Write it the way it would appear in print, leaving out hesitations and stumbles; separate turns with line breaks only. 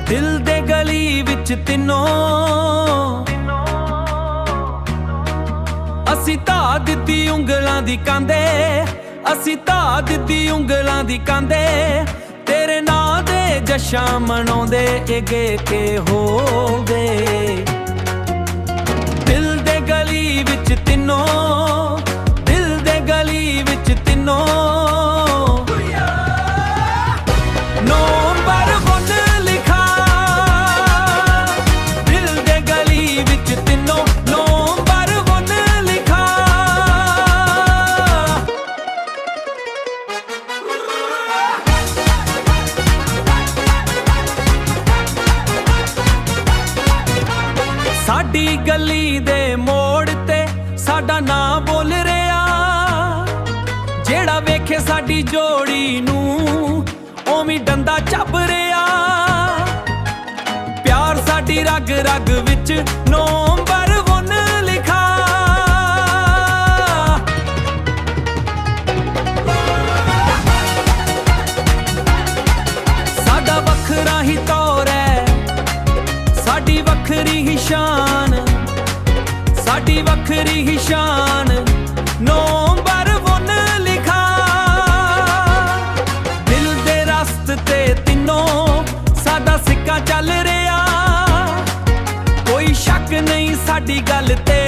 ਦਿਲ ਦੇ ਗਲੀ ਵਿੱਚ ਤਿੰਨੋਂ ਅਸੀਂ ਧਾ ਦਿੱਤੀ ਉਂਗਲਾਂ ਦੀ ਕਾਂਦੇ, ਅਸੀਂ ਧਾ ਦਿੱਤੀ ਉਂਗਲਾਂ ਦੀ ਕਾਂਦੇ। ਤੇਰੇ ਨਾਂ ਦੇ ਜਸ਼ਨ ਮਨਾਉਂਦੇ ਏਗੇ ਕੇ ਹੋਵੇ। ਦਿਲ ਦੇ ਗਲੀ ਵਿੱਚ ਤਿੰਨੋਂ, ਦਿਲ ਦੇ ਗਲੀ ਵਿੱਚ ਤਿੰਨੋਂ ਨੰਬਰ 1 ਲਿਖਾ। ਦਿਲ ਦੇ ਗਲੀ ਵਿੱਚ ਤਿੰਨੋਂ ਨੰਬਰ 1 ਲਿਖਾ। ਸਾਡੀ ਗਲੀ ਦੇ ਮੋੜ ਤੇ ਸਾਡਾ ਨਾਂ ਬੋਲ ਰਿਹਾ। ਜਿਹੜਾ ਵੇਖੇ ਸਾਡੀ ਜੋੜੀ ਨੂੰ ਓਵੇਂ ਡੰਡਾ ਚੱਬ ਰਿਹਾ। ਪਿਆਰ ਸਾਡੀ ਰਗ ਰਗ ਵਿੱਚ ਨੰਬਰ 1 ਲਿਖਾ। ਸਾਡਾ ਵੱਖਰਾ ਹੀ ਤੌਰ ਹੈ, ਸਾਡੀ ਵੱਖਰੀ ਹੀ ਸ਼ਾਨ, ਸਾਡੀ ਵੱਖਰੀ ਹੀ ਸ਼ਾਨ। ਨੰਬਰ 1 ਲਿਖਾ। ਦਿਲ ਦੇ ਰਸਤੇ ਤੇ ਤਿੰਨੋਂ ਸਾਡਾ ਸਿੱਕਾ ਚੱਲ ਰਿਹਾ। ਕੋਈ ਸ਼ੱਕ ਨਹੀਂ ਸਾਡੀ ਗੱਲ ਤੇ,